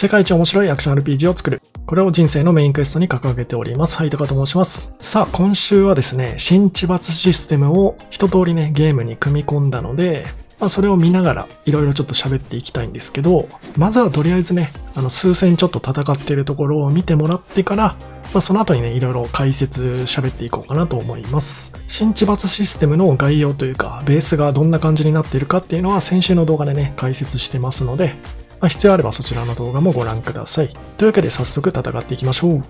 世界一面白いアクション RPG を作る。これを人生のメインクエストに掲げております。はい、高と申します。さあ、今週はですね、新知抜システムを一通りね、ゲームに組み込んだので、それを見ながらいろいろちょっと喋っていきたいんですけど、まずはとりあえずね、数戦ちょっと戦っているところを見てもらってから、その後にね、いろいろ解説喋っていこうかなと思います。新知抜システムの概要というか、ベースがどんな感じになっているかっていうのは先週の動画でね、解説してますので、必要あればそちらの動画もご覧ください。というわけで早速戦っていきましょう。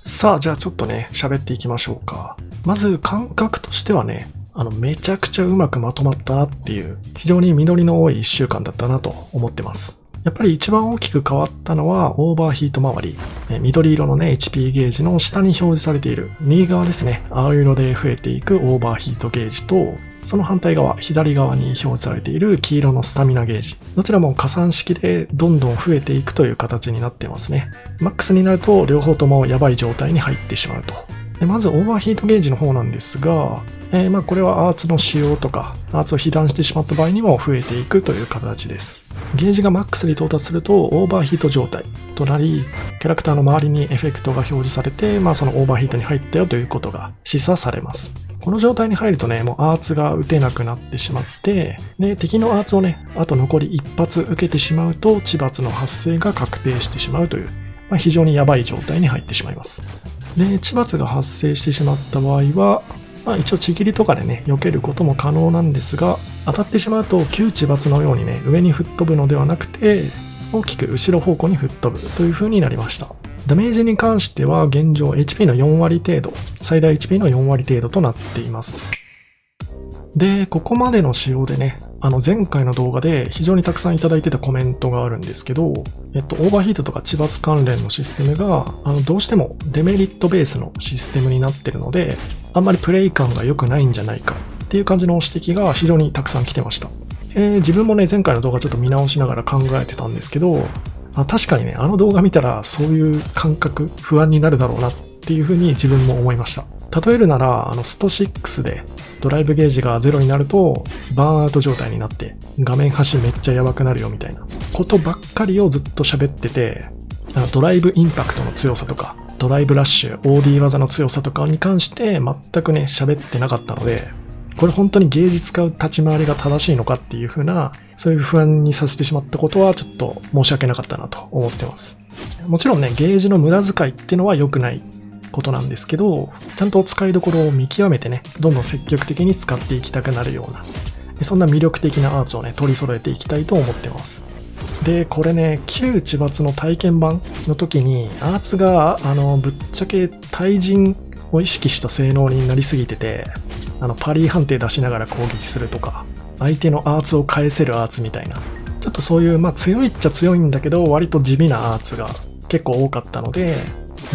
さあ、じゃあちょっとね、喋っていきましょうか。まず感覚としてはね、めちゃくちゃうまくまとまったなっていう、非常に実りの多い1週間だったなと思ってます。やっぱり一番大きく変わったのはオーバーヒート周り。緑色のね、HP ゲージの下に表示されている右側ですね、青色で増えていくオーバーヒートゲージと、その反対側、左側に表示されている黄色のスタミナゲージ。どちらも加算式でどんどん増えていくという形になってますね。マックスになると両方ともやばい状態に入ってしまうと。でまずオーバーヒートゲージの方なんですが、これはアーツの使用とか、アーツを被弾してしまった場合にも増えていくという形です。ゲージがマックスに到達するとオーバーヒート状態となり、キャラクターの周りにエフェクトが表示されて、そのオーバーヒートに入ったよということが示唆されます。この状態に入るとね、もうアーツが撃てなくなってしまって、で、敵のアーツをね、あと残り1発受けてしまうと、知抜の発生が確定してしまうという、非常にやばい状態に入ってしまいます。で、知抜が発生してしまった場合は、一応ちぎりとかでね、避けることも可能なんですが、当たってしまうと旧知抜のようにね、上に吹っ飛ぶのではなくて、大きく後ろ方向に吹っ飛ぶという風になりました。ダメージに関しては現状 HP の4割程度、最大 HP の4割程度となっています。で、ここまでの仕様でね、前回の動画で非常にたくさんいただいてたコメントがあるんですけど、オーバーヒートとか知抜関連のシステムが、どうしてもデメリットベースのシステムになってるので、あんまりプレイ感が良くないんじゃないかっていう感じの指摘が非常にたくさん来てました。自分もね、前回の動画ちょっと見直しながら考えてたんですけど、確かにね、動画見たらそういう感覚、不安になるだろうなっていうふうに自分も思いました。例えるなら、スト6でドライブゲージが0になると、バーンアウト状態になって、画面端めっちゃやばくなるよみたいなことばっかりをずっと喋ってて、ドライブインパクトの強さとか、ドライブラッシュ、OD 技の強さとかに関して全くね、喋ってなかったので、これ本当にゲージ使う立ち回りが正しいのかっていう風な、そういう不安にさせてしまったことはちょっと申し訳なかったなと思ってます。もちろんね、ゲージの無駄遣いってのは良くないことなんですけど、ちゃんと使いどころを見極めてね、どんどん積極的に使っていきたくなるような、そんな魅力的なアーツをね、取り揃えていきたいと思ってます。で、これね、旧千抜の体験版の時に、アーツが、ぶっちゃけ対人を意識した性能になりすぎてて、パリー判定出しながら攻撃するとか、相手のアーツを返せるアーツみたいな、ちょっとそういう、強いっちゃ強いんだけど、割と地味なアーツが結構多かったので、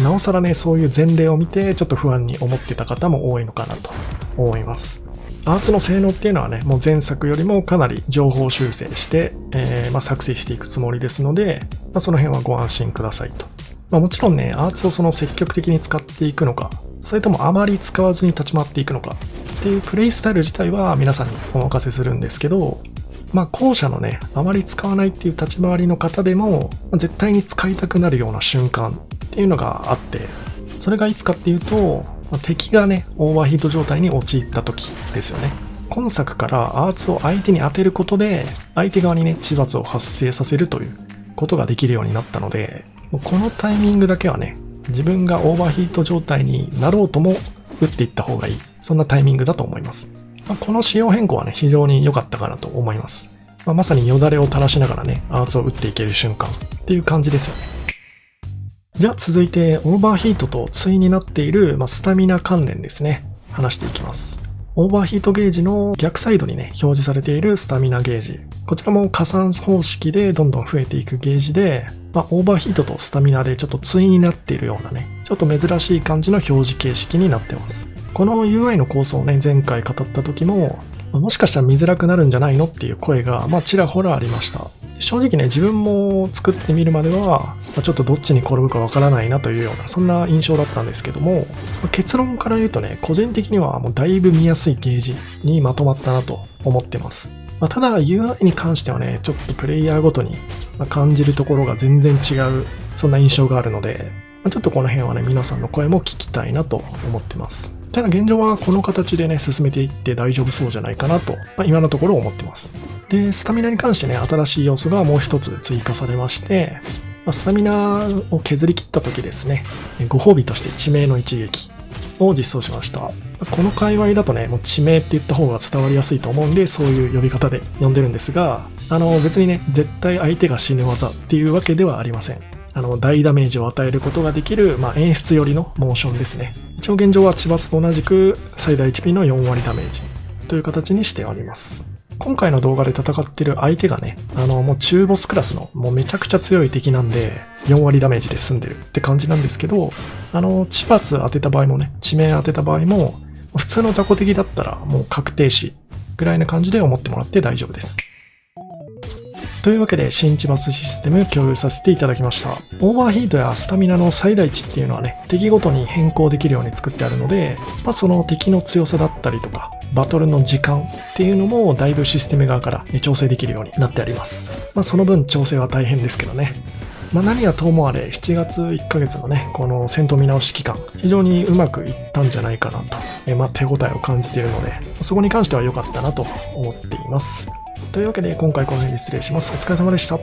なおさらね、そういう前例を見て、ちょっと不安に思ってた方も多いのかなと思います。アーツの性能っていうのはね、もう前作よりもかなり情報修正して、作成していくつもりですので、その辺はご安心くださいと。もちろんね、アーツをその積極的に使っていくのか、それともあまり使わずに立ち回っていくのかっていうプレイスタイル自体は皆さんにお任せするんですけど、後者のね、あまり使わないっていう立ち回りの方でも、絶対に使いたくなるような瞬間っていうのがあって、それがいつかっていうと、敵がね、オーバーヒート状態に陥った時ですよね。今作からアーツを相手に当てることで、相手側にね、地罰を発生させるということができるようになったので、このタイミングだけはね、自分がオーバーヒート状態になろうとも打っていった方がいい。そんなタイミングだと思います。この仕様変更はね、非常に良かったかなと思います。まさによだれを垂らしながらね、アーツを打っていける瞬間っていう感じですよね。じゃあ続いて、オーバーヒートと対になっている、スタミナ関連ですね。話していきます。オーバーヒートゲージの逆サイドにね、表示されているスタミナゲージ。こちらも加算方式でどんどん増えていくゲージで、オーバーヒートとスタミナでちょっと対になっているようなね、ちょっと珍しい感じの表示形式になってます。この UI の構想をね、前回語った時も、もしかしたら見づらくなるんじゃないのっていう声が、ちらほらありました。正直ね、自分も作ってみるまでは、ちょっとどっちに転ぶかわからないなというような、そんな印象だったんですけども、結論から言うとね、個人的にはもうだいぶ見やすいゲージにまとまったなと思ってます。ただ UI に関してはね、ちょっとプレイヤーごとに感じるところが全然違う、そんな印象があるので、ちょっとこの辺はね、皆さんの声も聞きたいなと思ってます。ただ現状はこの形でね、進めていって大丈夫そうじゃないかなと、今のところ思ってます。で、スタミナに関してね、新しい要素がもう一つ追加されまして、スタミナを削り切った時ですね、ご褒美として致命の一撃を実装しました。この界隈だとね、もう致命って言った方が伝わりやすいと思うんで、そういう呼び方で呼んでるんですが、別にね、絶対相手が死ぬ技っていうわけではありません。大ダメージを与えることができる、演出寄りのモーションですね。一応現状は千罰と同じく最大 HP の4割ダメージという形にしております。今回の動画で戦ってる相手がね、もう中ボスクラスのもうめちゃくちゃ強い敵なんで、4割ダメージで済んでるって感じなんですけど、千罰当てた場合もね、致命当てた場合も、普通の雑魚敵だったらもう確定死ぐらいな感じで思ってもらって大丈夫です。というわけで新千罰システム共有させていただきました。オーバーヒートやスタミナの最大値っていうのはね、敵ごとに変更できるように作ってあるので、その敵の強さだったりとか、バトルの時間っていうのもだいぶシステム側から調整できるようになってあります。その分調整は大変ですけどね。何はともあれ7月1ヶ月のね、この戦闘見直し期間、非常にうまくいったんじゃないかなと、手応えを感じているので、そこに関しては良かったなと思っています。というわけで今回この辺で失礼します。お疲れ様でした。